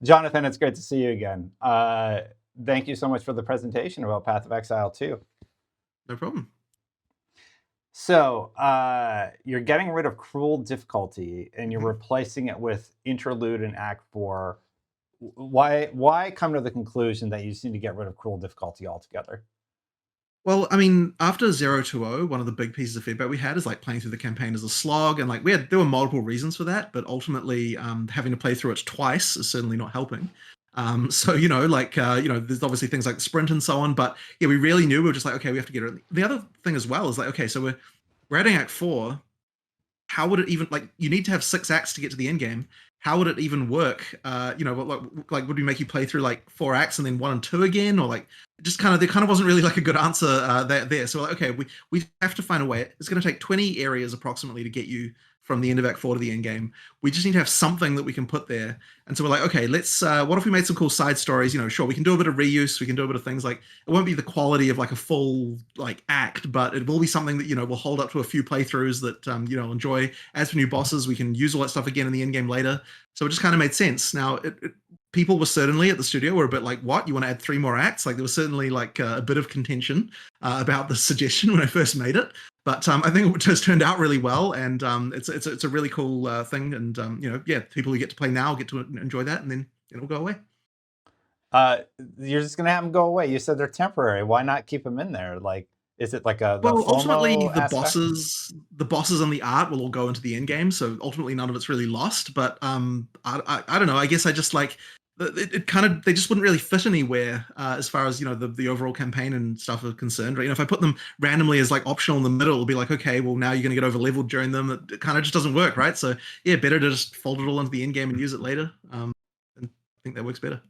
Jonathan, it's great to see you again. Thank you so much for the presentation about Path of Exile 2. No problem. So, you're getting rid of cruel difficulty and you're replacing it with interlude and Act 4. Why come to the conclusion that you just need to get rid of cruel difficulty altogether? Well, I mean, after 020, one of the big pieces of feedback we had is like playing through the campaign as a slog, and like there were multiple reasons for that, but ultimately, having to play through it twice is certainly not helping. So there's obviously things like the sprint and so on, but yeah, we really knew we were just like, okay, we have to get it. The other thing as well is like, okay, so we're adding Act 4. How would it even, like, you need to have 6 acts to get to the end game. How would it even work? Would we make you play through like 4 acts and then 1 and 2 again, or like just kind of, there kind of wasn't really like a good answer there. So we're like, okay, we have to find a way. It's going to take 20 areas approximately to get you from the end of Act 4 to the end game. We just need to have something that we can put there. And so we're like, okay, let's what if we made some cool side stories? Sure, we can do a bit of reuse, we can do a bit of things like, it won't be the quality of like a full like act, but it will be something that will hold up to a few playthroughs that enjoy. As for new bosses, we can use all that stuff again in the end game later. So it just kind of made sense. Now, people were certainly at the studio were a bit like, what, you want to add 3 more acts? Like, there was certainly like a bit of contention about the suggestion when I first made it. But I think it just turned out really well, and it's a really cool thing. And people who get to play now get to enjoy that, and then it'll go away. You're just gonna have them go away. You said they're temporary. Why not keep them in there? Like, is it like the ultimately FOMO the aspect? bosses and the art will all go into the end game, so ultimately none of it's really lost. But I don't know. I guess I just like it kind of, they just wouldn't really fit anywhere as far as the overall campaign and stuff are concerned, right? If I put them randomly as like optional in the middle, it'll be like, okay, well, now you're going to get over leveled during them. It kind of just doesn't work, right? So yeah, better to just fold it all into the end game and use it later. And I think that works better.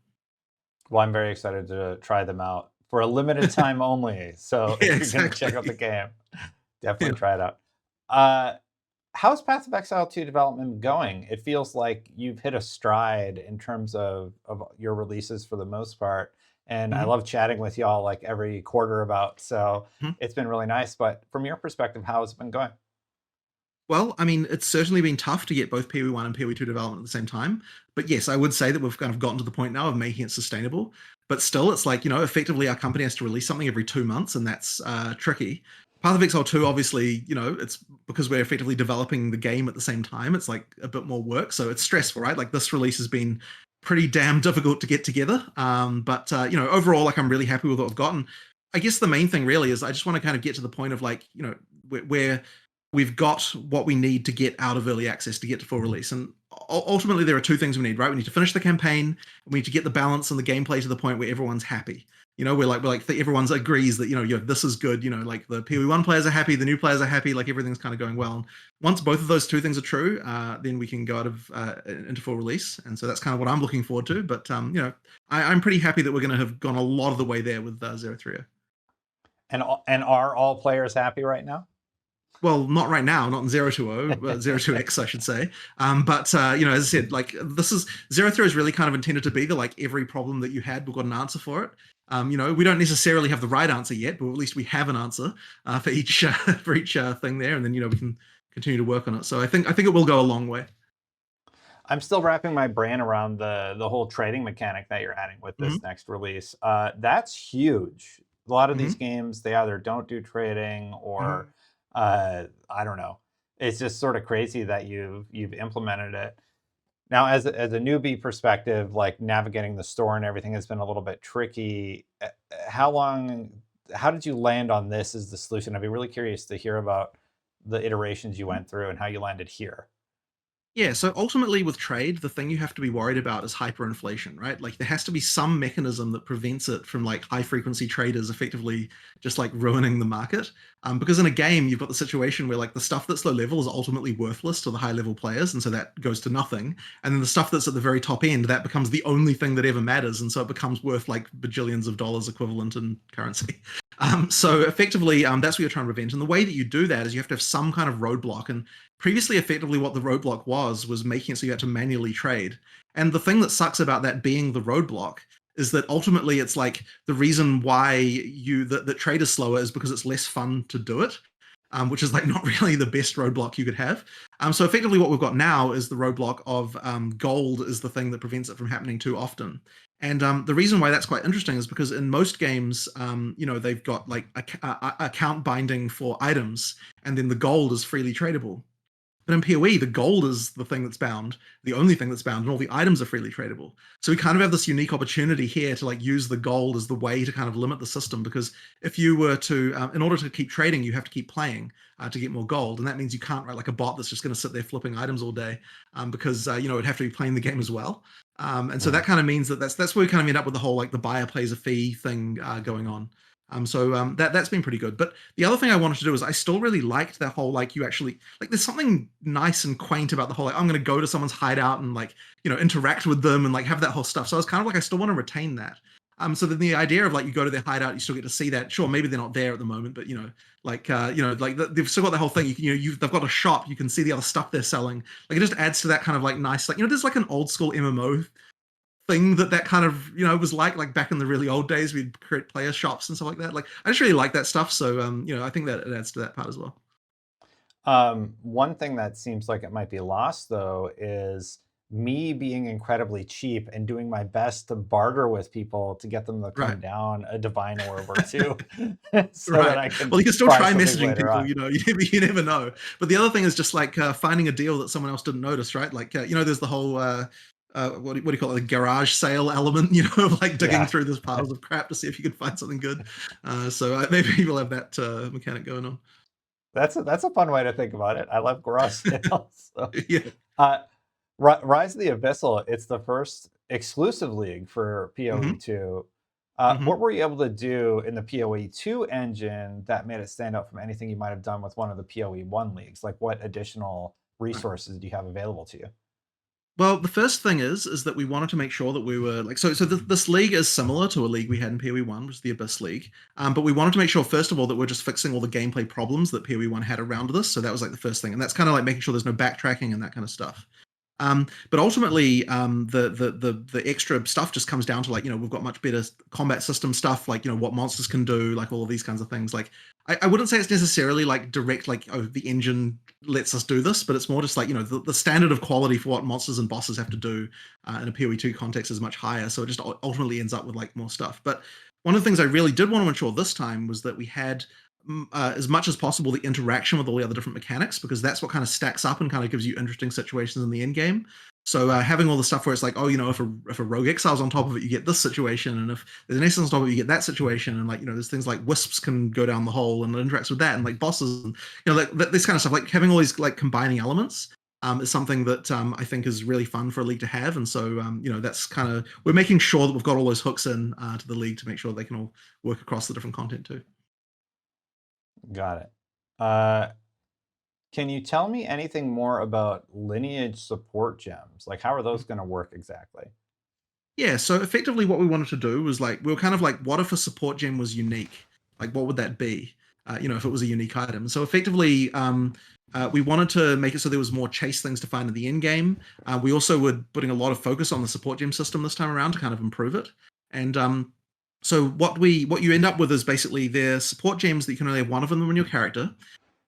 Well, I'm very excited to try them out for a limited time only. So Yeah, if you're going to check out the exactly. game, definitely Yeah. try it out. How's Path of Exile 2 development going? It feels like you've hit a stride in terms of your releases for the most part. And I Mhm. love chatting with y'all like every quarter about. So Mhm. it's been really nice. But from your perspective, how has it been going? Well, I mean, it's certainly been tough to get both PoE1 and PoE2 development at the same time. But yes, I would say that we've kind of gotten to the point now of making it sustainable. But still, it's like, effectively our company has to release something every 2 months, and that's tricky. Path of Exile 2, obviously, it's because we're effectively developing the game at the same time. It's like a bit more work. So it's stressful, right? Like, this release has been pretty damn difficult to get together. But overall, like, I'm really happy with what I've gotten. I guess the main thing really is I just want to kind of get to the point of like, where we've got what we need to get out of early access to get to full release. And ultimately, there are 2 things we need, right? We need to finish the campaign, and we need to get the balance and the gameplay to the point where everyone's happy. Everyone's agrees that this is good. Like the PoE1 players are happy, the new players are happy, like everything's kind of going well. And once both of those 2 things are true, then we can go out of into full release. And so that's kind of what I'm looking forward to. But I'm pretty happy that we're going to have gone a lot of the way there with 030. And are all players happy right now? Well, not right now, not in 020, 02X, I should say. As I said, like, this is 030 is really kind of intended to be the like every problem that you had, we've got an answer for it. We don't necessarily have the right answer yet, but at least we have an answer for each thing there, and then we can continue to work on it. So I think it will go a long way. I'm still wrapping my brain around the whole trading mechanic that you're adding with Mm-hmm. this next release. That's huge. A lot of these Mm-hmm. games, they either don't do trading Mm-hmm. or I don't know. It's just sort of crazy that you've implemented it. Now, as a newbie perspective, like navigating the store and everything has been a little bit tricky. How long? How did you land on this as the solution? I'd be really curious to hear about the iterations you went through and how you landed here. Yeah, so ultimately with trade, the thing you have to be worried about is hyperinflation, right? Like, there has to be some mechanism that prevents it from like high frequency traders effectively just like ruining the market. Because in a game, you've got the situation where like the stuff that's low level is ultimately worthless to the high level players, and so that goes to nothing. And then the stuff that's at the very top end, that becomes the only thing that ever matters, and so it becomes worth like bajillions of dollars equivalent in currency. So effectively, that's what you're trying to prevent. And the way that you do that is you have to have some kind of roadblock. And previously, effectively, what the roadblock was making it so you had to manually trade. And the thing that sucks about that being the roadblock is that ultimately it's like the reason why that trade is slower is because it's less fun to do it. which is like not really the best roadblock you could have. So effectively, what we've got now is the roadblock of gold is the thing that prevents it from happening too often. And the reason why that's quite interesting is because in most games, they've got like account binding for items, and then the gold is freely tradable. But in PoE, the gold is the thing that's bound, the only thing that's bound, and all the items are freely tradable. So we kind of have this unique opportunity here to like use the gold as the way to kind of limit the system. Because if you were to, in order to keep trading, you have to keep playing to get more gold, and that means you can't write like a bot that's just going to sit there flipping items all day, because it'd have to be playing the game as well. And so that kind of means that that's where we kind of end up with the whole like the buyer pays a fee thing going on. That's been pretty good. But the other thing I wanted to do is I still really liked that whole like you actually like there's something nice and quaint about the whole like I'm going to go to someone's hideout and like interact with them and like have that whole stuff. So I was kind of like I still want to retain that. So then the idea of like you go to their hideout, you still get to see that. Sure, maybe they're not there at the moment, but they've still got the whole thing. They've got a shop. You can see the other stuff they're selling. Like it just adds to that kind of like nice like there's like an old school MMO thing that kind of was like back in the really old days we'd create player shops and stuff like that. Like I just really like that stuff. So I think that it adds to that part as well. One thing that seems like it might be lost though is me being incredibly cheap and doing my best to barter with people to get them to come Right. down a divine orb or two so that Right. I can Well, you can still buy try something messaging later people. on. You never know. But the other thing is just like finding a deal that someone else didn't notice, right? Like there's the whole what do you call it, the garage sale element, of like digging Yeah, through this piles of crap to see if you can find something good. So maybe we'll have that mechanic going on. that's a fun way to think about it. I love garage sales. So, Yeah. uh, Rise of the Abyssal, it's the first exclusive league for PoE hmm 2. hmm What were you able to do in the PoE 2 engine that made it stand out from anything you might have done with one of the PoE 1 leagues? Like what additional Right. resources do you have available to you? Well, the first thing is that we wanted to make sure that we were like this league is similar to a league we had in PoE one, which is the Abyss League. But we wanted to make sure first of all that we're just fixing all the gameplay problems that PoE one had around this. So that was like the first thing, and that's kind of like making sure there's no backtracking and that kind of stuff. But ultimately, the extra stuff just comes down to like we've got much better combat system stuff, like what monsters can do, like all of these kinds of things. Like I wouldn't say it's necessarily like direct, like the engine lets us do this, but it's more just like the standard of quality for what monsters and bosses have to do in a PoE two context is much higher. So it just ultimately ends up with like more stuff. But one of the things I really did want to ensure this time was that we had as much as possible the interaction with all the other different mechanics, because that's what kind of stacks up and kind of gives you interesting situations in the end game. So having all the stuff where it's like, oh, if a rogue exile's on top of it, you get this situation, and if there's an essence on top of it, you get that situation, and like there's things like wisps can go down the hole and it interacts with that, and like bosses, and like this kind of stuff, like having all these like combining elements. Is something that I think is really fun for a league to have, and so that's kind of we're making sure that we've got all those hooks in to the league to make sure they can all work across the different content too. Got it. Uh, can you tell me anything more about Lineage support gems? Like, how are those going to work exactly? Yeah, so effectively what we wanted to do was like we were kind of like, what if a support gem was unique? Like what would that be? If it was a unique item. So effectively, we wanted to make it so there was more chase things to find in the end game. We also were putting a lot of focus on the support gem system this time around to kind of improve it. And so what you end up with is basically they're support gems that you can only have one of them on your character.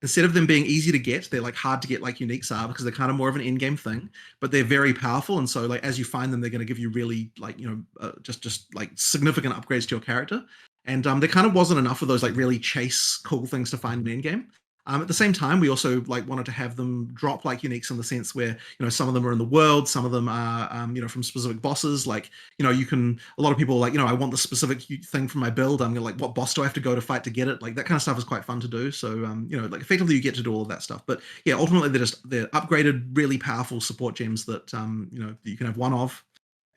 Instead of them being easy to get, they're like hard to get like uniques are, because they're kind of more of an in-game thing, but they're very powerful. And so like as you find them, they're going to give you really like just like significant upgrades to your character. And there kind of wasn't enough of those like really chase cool things to find in in-game. At the same time, we also like wanted to have them drop like uniques in the sense where some of them are in the world, some of them are from specific bosses. Like you can, a lot of people are like I want the specific thing from my build. I'm gonna like, what boss do I have to go to fight to get it? Like that kind of stuff is quite fun to do. So like effectively you get to do all of that stuff. But yeah, ultimately they're upgraded, really powerful support gems that you can have one of,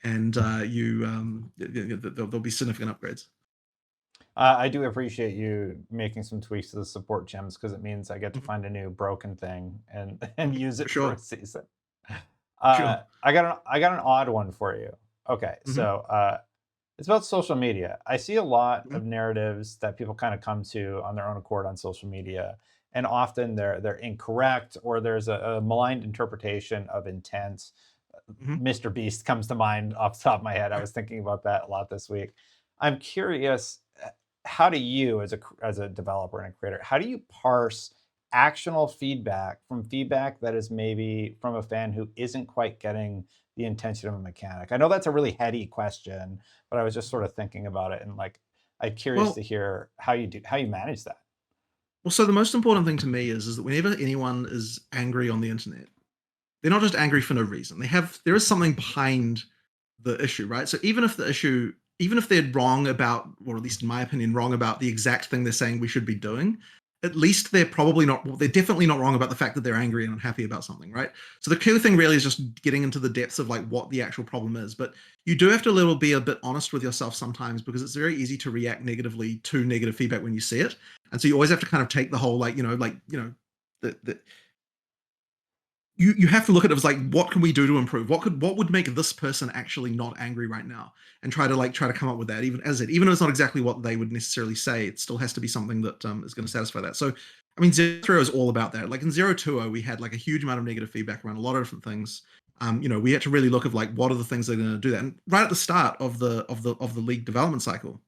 and there'll be significant upgrades. I do appreciate you making some tweaks to the support gems because it means I get to Mhm. find a new broken thing and and use For it for a sure. season. Sure. I got an odd one for you. Okay, hmm so it's about social media. I see a lot hmm of narratives that people kind of come to on their own accord on social media, and often they're incorrect or there's a maligned interpretation of intent. hmm Mr. Beast comes to mind off the top of my head. I was thinking about that a lot this week. I'm curious, how do you, as a developer and a creator, how do you parse actionable feedback from feedback that is maybe from a fan who isn't quite getting the intention of a mechanic? I know that's a really heady question, but I was just sort of thinking about it, and like I'm curious to Well, hear how you manage that. well, so the most important thing to me is that whenever anyone is angry on the internet, they're not just angry for no reason. There is something behind the issue, right? So even if they're wrong about, or at least in my opinion, wrong about the exact thing they're saying we should be doing, at least they're definitely not wrong about the fact that they're angry and unhappy about something, right? So the key thing really is just getting into the depths of like what the actual problem is. But you do have to be a bit honest with yourself sometimes, because it's very easy to react negatively to negative feedback when you see it. And so you always have to kind of take the whole, the you have to look at it as like, what can we do to improve? What would make this person actually not angry right now, and try to come up with that. Even though it's not exactly what they would necessarily say, it still has to be something that is going to satisfy that. So I mean, 0 is all about that. Like in 020, we had like a huge amount of negative feedback around a lot of different things. We had to really look at like what are the things that are going to do that. And right at the start of the league development cycle,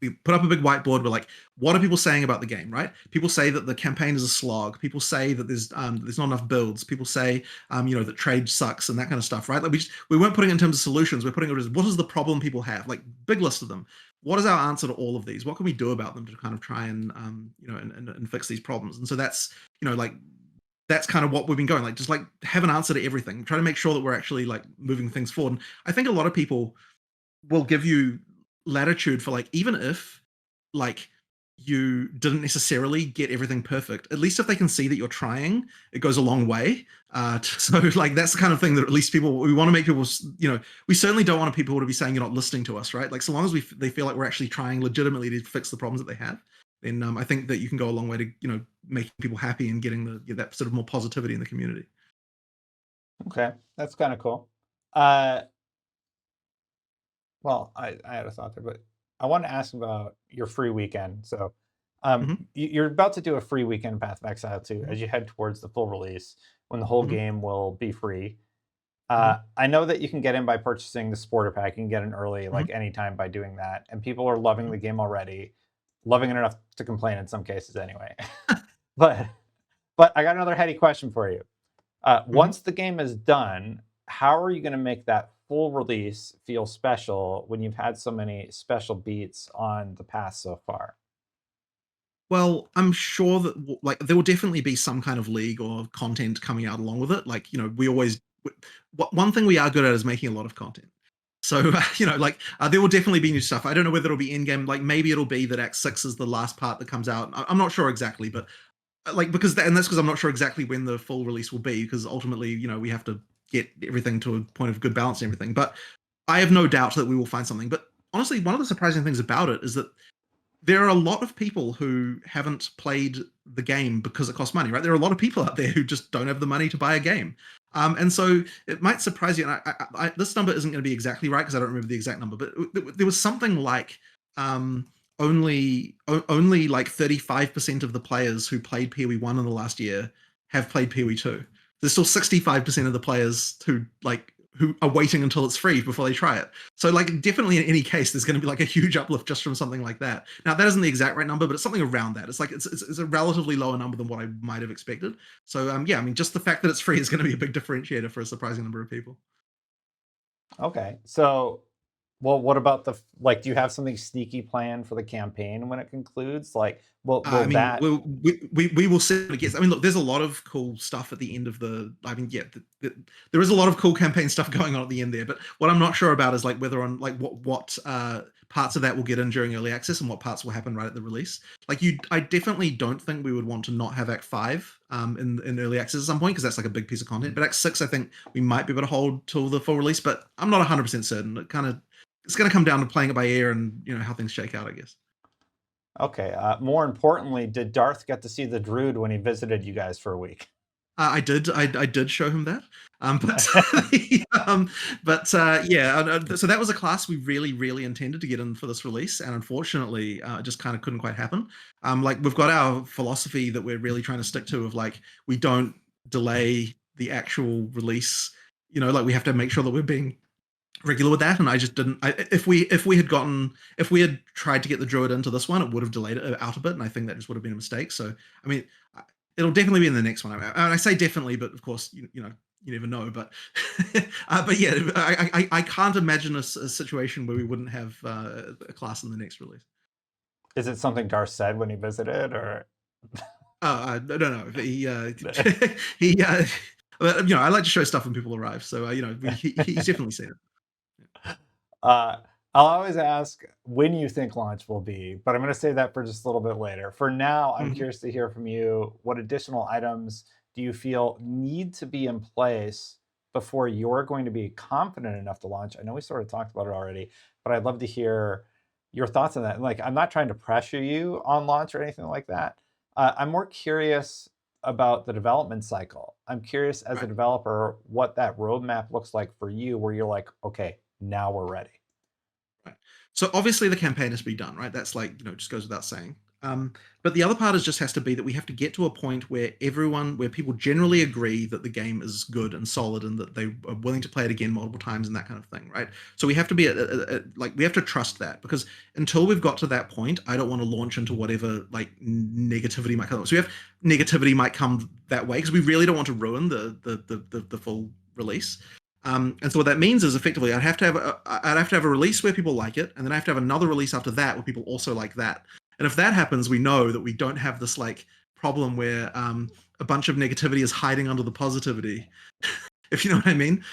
we put up a big whiteboard. We're like, what are people saying about the game, right? People say that the campaign is a slog. People say that there's not enough builds. People say that trade sucks and that kind of stuff, right? Like we weren't putting it in terms of solutions. We're putting it as what is the problem people have, like big list of them. What is our answer to all of these? What can we do about them to kind of try and and fix these problems? And so that's like that's kind of what we've been going, like just like have an answer to everything. Try to make sure that we're actually like moving things forward. And I think a lot of people will give you latitude for like, even if like you didn't necessarily get everything perfect, at least if they can see that you're trying, it goes a long way. So like that's the kind of thing that at least we want to make people, we certainly don't want people to be saying you're not listening to us, right? Like so long as they feel like we're actually trying legitimately to fix the problems that they have, then I think that you can go a long way to making people happy and getting that sort of more positivity in the community. Okay, that's kind of cool. Uh, Well, I had a thought there, but I want to ask about your free weekend. So, Hmm. you're about to do a free weekend Path of Exile 2 Hmm. as you head towards the full release when the whole Hmm. game will be free. Hmm. I know that you can get in by purchasing the supporter pack. You can get in early, Hmm. like anytime, by doing that, and people are loving Hmm. the game already, loving it enough to complain in some cases, anyway. but but I got another heady question for you. Hmm. Once the game is done, how are you going to make that full release feel special when you've had so many special beats on the path so far? Well, I'm sure that like there will definitely be some kind of league or content coming out along with it. Like we always one thing we are good at is making a lot of content. So there will definitely be new stuff. I don't know whether it'll be in game. Like maybe it'll be that Act 6 is the last part that comes out. I'm not sure exactly, but like and that's because I'm not sure exactly when the full release will be, because ultimately we have to get everything to a point of good balance and everything. But I have no doubt that we will find something. But honestly, one of the surprising things about it is that there are a lot of people who haven't played the game because it costs money, right? There are a lot of people out there who just don't have the money to buy a game. And so it might surprise you. And this number isn't going to be exactly right because I don't remember the exact number, but there was something like um, only like 35% of the players who played PoE 1 in the last year have played PoE 2. There's still 65% of the players who are waiting until it's free before they try it. So like definitely in any case, there's going to be like a huge uplift just from something like that. Now that isn't the exact right number, but it's something around that. It's like it's a relatively lower number than what I might have expected. So yeah, I mean just the fact that it's free is going to be a big differentiator for a surprising number of people. Okay. So, well, what about like, do you have something sneaky planned for the campaign when it concludes? Like, will I mean, that we will see. I guess. I mean, look, there's a lot of cool stuff at the end of the. I mean, yeah, there is a lot of cool campaign stuff going on at the end there. But what I'm not sure about is like whether on like what parts of that will get in during early access and what parts will happen right at the release. Like I definitely don't think we would want to not have Act 5 in early access at some point, because that's like a big piece of content. But Act 6, I think we might be able to hold till the full release, but I'm not 100% certain. It's going to come down to playing it by ear and how things shake out, I guess. okay? More importantly, did Darth get to see the Druid when he visited you guys for a week? I did show him that, but yeah. So that was a class we really intended to get in for this release, and unfortunately, it just kind of couldn't quite happen. Like we've got our philosophy that we're really trying to stick to of like we don't delay the actual release. Like we have to make sure that we're being regular with that, and I just didn't. If we had tried to get the druid into this one, it would have delayed it out a bit, and I think that just would have been a mistake. So I mean, it'll definitely be in the next one. I say definitely, but of course, you know, you never know. But but yeah, I can't imagine a situation where we wouldn't have a class in the next release. Is it something Darth said when he visited, or I don't know. He you know, I like to show stuff when people arrive, so you know, he's definitely seen it. uh, I'll always ask when you think launch will be, but I'm going to save that for just a little bit later. For now, I'm Mhm. curious to hear from you. What additional items do you feel need to be in place before you're going to be confident enough to launch? I know we sort of talked about it already, but I'd love to hear your thoughts on that. Like, I'm not trying to pressure you on launch or anything like that. I'm more curious about the development cycle. I'm curious as a Right. developer what that roadmap looks like for you, where you're like, okay, now we're ready. Right. So obviously the campaign has to be done, right? That's like, you know, just goes without saying. But the other part is just has to be that we have to get to a point where where people generally agree that the game is good and solid and that they are willing to play it again multiple times and that kind of thing, right? So we have to be like we have to trust that, because until we've got to that point, I don't want to launch into whatever like negativity might come. So we have negativity might come that way because we really don't want to ruin the full release. And so what that means is effectively I'd have to have a release where people like it, and then I have to have another release after that where people also like that. And if that happens, we know that we don't have this like problem where a bunch of negativity is hiding under the positivity, if you know what I mean.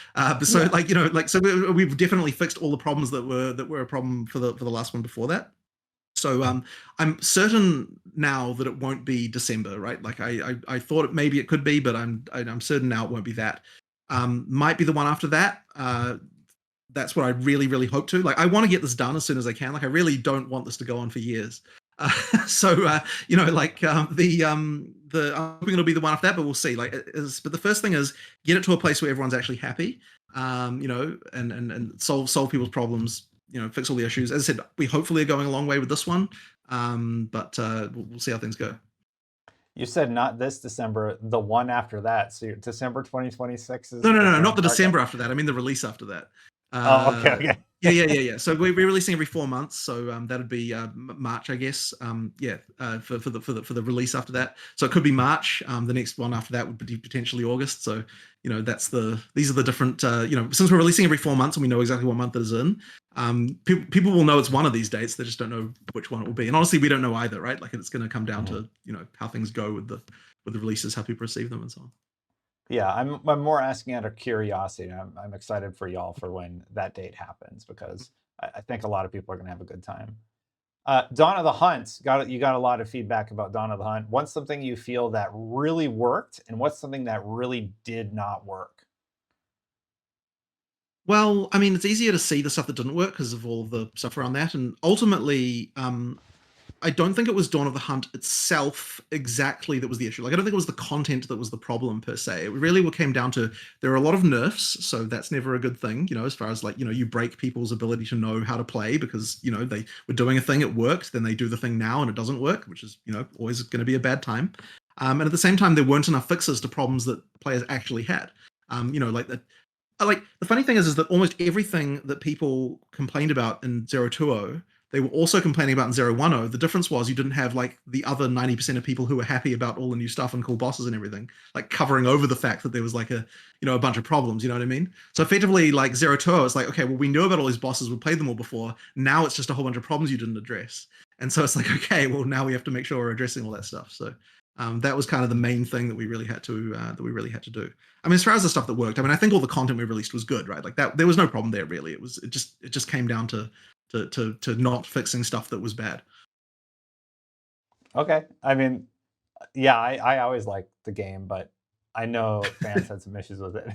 So Yeah. like, you know, like, so we've definitely fixed all the problems that were a problem for the last one before that. So I'm certain now that it won't be December, right? Like I thought maybe it could be, but I'm certain now it won't be that. Might be the one after that. That's what I really hope to. Like I want to get this done as soon as I can. Like I really don't want this to go on for years. Uh, so you know, like the I'm hoping it'll be the one after that, but we'll see. But the first thing is get it to a place where everyone's actually happy. You know, and solve people's problems. You know, fix all the issues. As I said, we hopefully are going a long way with this one. But we'll see how things go. You said not this December, the one after that. So December 2026 No, no, is no, the not the target. December after that. I mean the release after that. Oh, okay, okay. Yeah. So we're releasing every 4 months, so that'd be March, I guess. Yeah, for the release after that. So it could be March. The next one after that would be potentially August. So you know these are the different. You know, since we're releasing every 4 months and we know exactly what month it is in, people will know it's one of these dates. They just don't know which one it will be. And honestly, we don't know either, right? Like it's going to come down Mhm. to you know how things go with the releases, how people receive them, and so on. Yeah, I'm more asking out of curiosity. I'm excited for y'all for when that date happens because I think a lot of people are going to have a good time. Dawn of the Hunt, you got a lot of feedback about Dawn of the Hunt. What's something you feel that really worked, and what's something that really did not work? Well, I mean, it's easier to see the stuff that didn't work because of all the stuff around that. And ultimately, I don't think it was Dawn of the Hunt itself exactly that was the issue. Like, I don't think it was the content that was the problem per se. It really what came down to there are a lot of nerfs, so that's never a good thing, you know, as far as like, you know, you break people's ability to know how to play because, you know, they were doing a thing, it worked, then they do the thing now and it doesn't work, which is, you know, always going to be a bad time. And at the same time, there weren't enough fixes to problems that players actually had. You know, like the funny thing is that almost everything that people complained about in 020 they were also complaining about in 010. The difference was you didn't have like the other 90% of people who were happy about all the new stuff and cool bosses and everything like covering over the fact that there was like a you know a bunch of problems, you know what I mean? So effectively like 020 it's like, okay, well, we knew about all these bosses, we played them all before, now it's just a whole bunch of problems you didn't address. And so it's like, okay, well, now we have to make sure we're addressing all that stuff. So that was kind of the main thing that we really had to do. I mean, as far as the stuff that worked, I mean, I think all the content we released was good, right? Like that, there was no problem there really. It just came down to not fixing stuff that was bad. Okay, I mean, yeah, I always liked the game, but I know fans had some issues with it.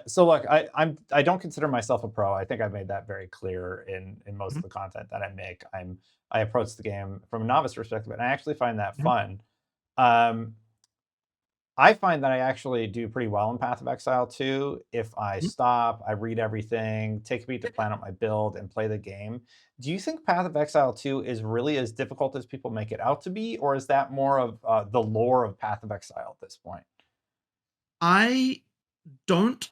So look, I don't consider myself a pro. I think I've made that very clear in most Mhm, of the content that I make. I approach the game from a novice perspective, and I actually find that mhm, fun. Um, I find that I actually do pretty well in Path of Exile too. If I mhm. stop, I read everything, take a beat to plan out my build, and play the game. Do you think Path of Exile 2 is really as difficult as people make it out to be, or is that more of the lore of Path of Exile at this point? I don't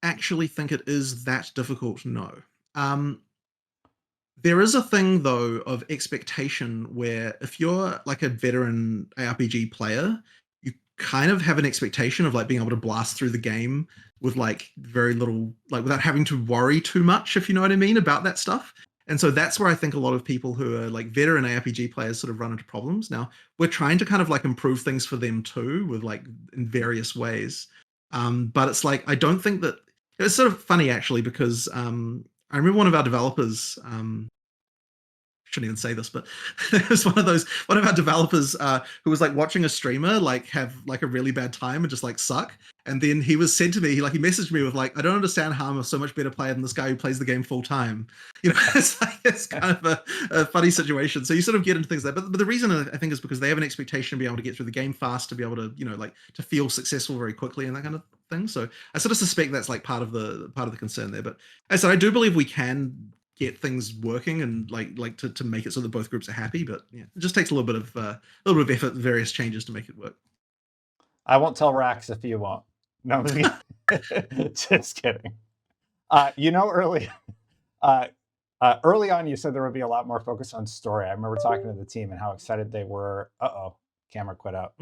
actually think it is that difficult. No. Um, There is a thing though of expectation where if you're like a veteran ARPG player, kind of have an expectation of like being able to blast through the game with like very little, like without having to worry too much, if you know what I mean, about that stuff. And so that's where I think a lot of people who are like veteran ARPG players sort of run into problems. Now, we're trying to kind of like improve things for them too, with like in various ways. But it's like, I don't think that it's sort of funny actually, because I remember one of our developers, shouldn't even say this, but it was one of our developers who was like watching a streamer like have like a really bad time and just like suck. And then he was said to me, he messaged me with like, I don't understand how I'm a so much better player than this guy who plays the game full time. You know, it's like, it's kind of a funny situation. So you sort of get into things there. But the reason I think is because they have an expectation to be able to get through the game fast, to be able to, you know, like to feel successful very quickly and that kind of thing. So I sort of suspect that's like part of the concern there. But as I said, I do believe we can get things working and like to make it so that both groups are happy. But yeah, it just takes a little bit of effort, various changes to make it work. I won't tell Rax if you won't. No, just kidding. You know, early on, you said there would be a lot more focus on story. I remember talking to the team and how excited they were. Uh-oh, camera quit out.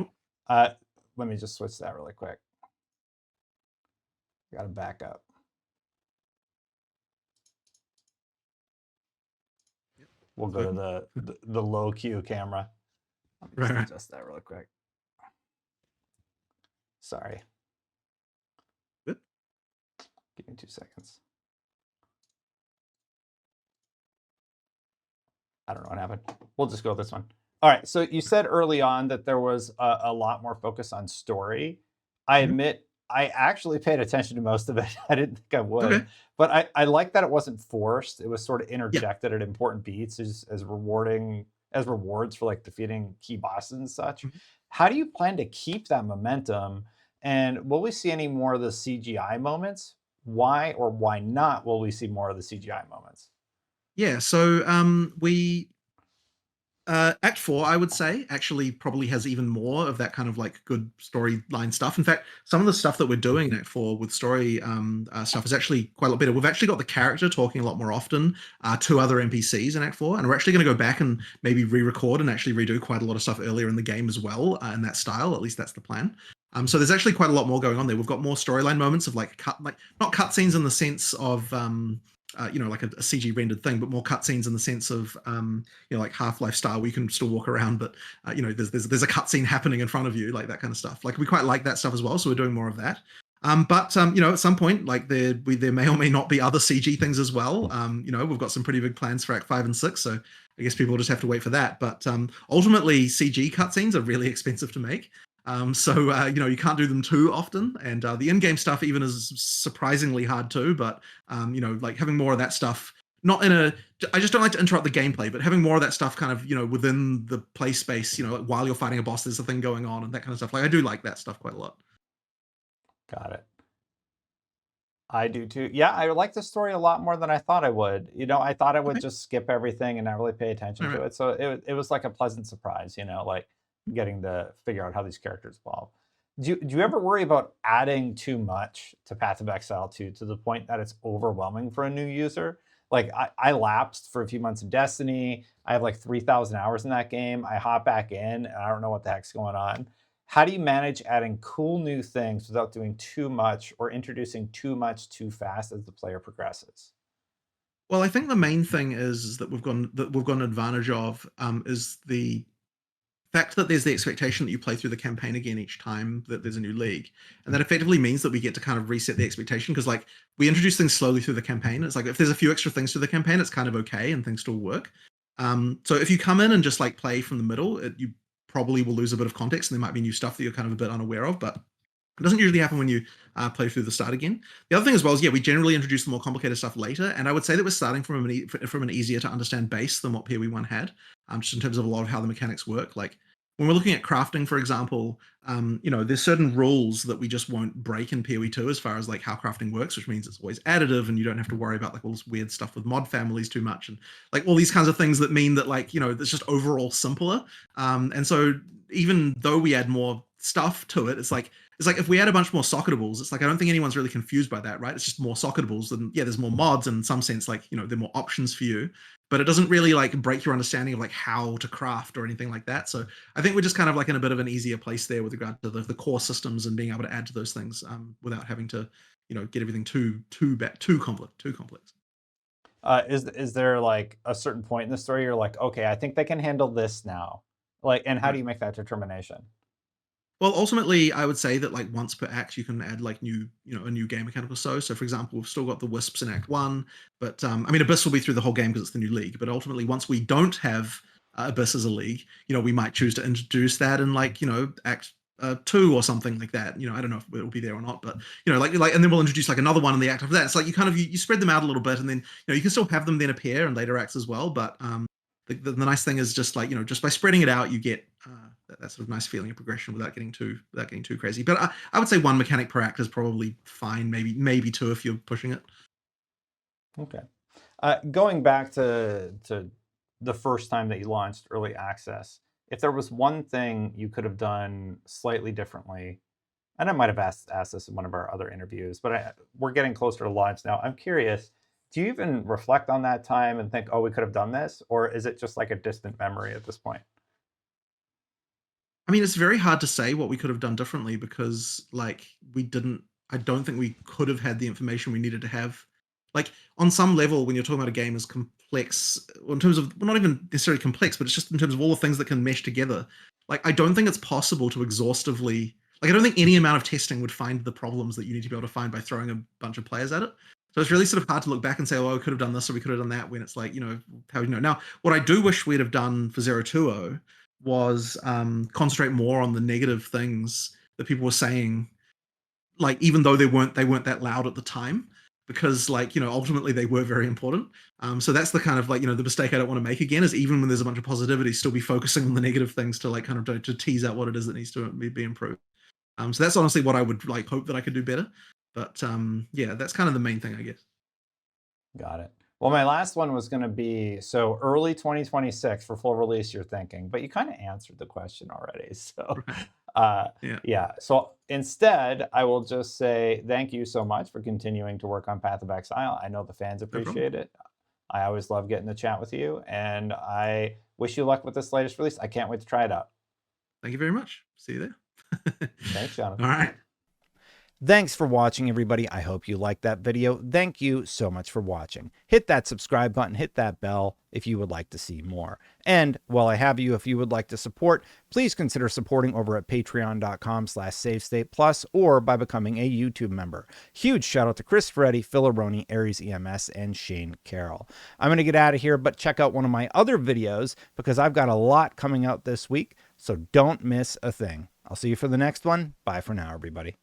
Let me just switch that really quick. Got to back up. We'll go to the low Q camera. Let me just adjust that really quick. Sorry. Good. Give me 2 seconds. I don't know what happened. We'll just go with this one. All right. So you said early on that there was a lot more focus on story. I admit I actually paid attention to most of it. I didn't think I would. Okay. But I like that it wasn't forced. It was sort of interjected at important beats as rewarding as rewards for like defeating key bosses and such. How do you plan to keep that momentum? And will we see any more of the CGI moments? Why or why not will we see more of the CGI moments? Yeah, so we Act 4, I would say, actually probably has even more of that kind of like good storyline stuff. In fact, some of the stuff that we're doing in Act 4 with story stuff is actually quite a lot better. We've actually got the character talking a lot more often to other NPCs in Act 4, and we're actually going to go back and maybe re-record and actually redo quite a lot of stuff earlier in the game as well in that style. At least that's the plan. So there's actually quite a lot more going on there. We've got more storyline moments of like not cutscenes in the sense of you know, like a CG rendered thing, but more cutscenes in the sense of you know, like Half-Life style, where you can still walk around, but you know, there's a cutscene happening in front of you, like that kind of stuff. Like we quite like that stuff as well, so we're doing more of that. But you know, at some point, like there may or may not be other CG things as well. You know, we've got some pretty big plans for Act 5 and 6, so I guess people will just have to wait for that. But ultimately, CG cutscenes are really expensive to make. So you know, you can't do them too often, and the in-game stuff even is surprisingly hard too. But you know, like having more of that stuff, not in a, I just don't like to interrupt the gameplay, but having more of that stuff kind of, you know, within the play space, you know, like while you're fighting a boss, there's a thing going on and that kind of stuff. Like I do like that stuff quite a lot. Got it. I do too. Yeah, I like the story a lot more than I thought I would. You know, I thought I would just skip everything and not really pay attention to it. So it was like a pleasant surprise, you know, like getting to figure out how these characters evolve. Do you ever worry about adding too much to Path of Exile 2 to the point that it's overwhelming for a new user? Like I lapsed for a few months of Destiny. I have like 3,000 hours in that game. I hop back in and I don't know what the heck's going on. How do you manage adding cool new things without doing too much or introducing too much too fast as the player progresses? Well, I think the main thing is that we've got an advantage of is the fact that there's the expectation that you play through the campaign again each time that there's a new league. And that effectively means that we get to kind of reset the expectation, because like we introduce things slowly through the campaign. It's like if there's a few extra things through the campaign, it's kind of okay and things still work. So if you come in and just like play from the middle, you probably will lose a bit of context and there might be new stuff that you're kind of a bit unaware of, but it doesn't usually happen when you play through the start again. The other thing as well is, yeah, we generally introduce the more complicated stuff later, and I would say that we're starting from an easier to understand base than what PoE1 had, just in terms of a lot of how the mechanics work. Like when we're looking at crafting, for example, you know, there's certain rules that we just won't break in PoE2 as far as like how crafting works, which means it's always additive and you don't have to worry about like all this weird stuff with mod families too much and like all these kinds of things that mean that like, you know, it's just overall simpler. And so even though we add more stuff to it. It's like if we add a bunch more socketables, it's like I don't think anyone's really confused by that, right? It's just more socketables, and yeah, there's more mods, and in some sense, like, you know, there are more options for you, but it doesn't really like break your understanding of like how to craft or anything like that. So I think we're just kind of like in a bit of an easier place there with regard to the core systems and being able to add to those things without having to, you know, get everything too complex. Is there like a certain point in the story you're like, okay, I think they can handle this now? Like, and how do Right. you make that determination? Well, ultimately, I would say that like once per act, you can add like a new game mechanic or so. So, for example, we've still got the Wisps in Act One, but I mean, Abyss will be through the whole game because it's the new league. But ultimately, once we don't have Abyss as a league, you know, we might choose to introduce that in like, you know, Act Two or something like that. You know, I don't know if it will be there or not, but you know, like, and then we'll introduce like another one in the act after that. It's like you kind of you spread them out a little bit, and then, you know, you can still have them then appear in later acts as well. But the nice thing is just like, you know, just by spreading it out, you get that sort of nice feeling of progression without getting too crazy. But I would say one mechanic per act is probably fine. Maybe two if you're pushing it. Okay. Going back to the first time that you launched early access, if there was one thing you could have done slightly differently, and I might have asked this in one of our other interviews, but we're getting closer to launch now. I'm curious, do you even reflect on that time and think, oh, we could have done this? Or is it just like a distant memory at this point? I mean, it's very hard to say what we could have done differently because, like, we didn't. I don't think we could have had the information we needed to have. Like, on some level, when you're talking about a game as complex, in terms of, well, not even necessarily complex, but it's just in terms of all the things that can mesh together. Like, I don't think it's possible to exhaustively. Like, I don't think any amount of testing would find the problems that you need to be able to find by throwing a bunch of players at it. So it's really sort of hard to look back and say, oh, we could have done this or we could have done that, when it's like, you know, how you know. Now, what I do wish we'd have done for 020 was concentrate more on the negative things that people were saying, like even though they weren't that loud at the time, because like, you know, ultimately they were very important. So that's the kind of like, you know, the mistake I don't want to make again, is even when there's a bunch of positivity, still be focusing on the negative things to like kind of to tease out what it is that needs to be improved. So that's honestly what I would like hope that I could do better. But yeah, that's kind of the main thing, I guess. Got it. Well, my last one was going to be, so early 2026 for full release, you're thinking, but you kind of answered the question already. So, Right. Yeah. yeah. So instead, I will just say thank you so much for continuing to work on Path of Exile. I know the fans No problem. appreciate it. I always love getting to chat with you, and I wish you luck with this latest release. I can't wait to try it out. Thank you very much. See you there. Thanks, All Jonathan. right. Thanks for watching, everybody. I hope you liked that video. Thank you so much for watching. Hit that subscribe button, hit that bell if you would like to see more. And while I have you, if you would like to support, please consider supporting over at patreon.com/SaveStatePlus or by becoming a YouTube member. Huge shout out to Chris Ferretti, Phil Aroni, Aries EMS, and Shane Carroll. I'm going to get out of here, but check out one of my other videos because I've got a lot coming out this week, so don't miss a thing. I'll see you for the next one. Bye for now, everybody.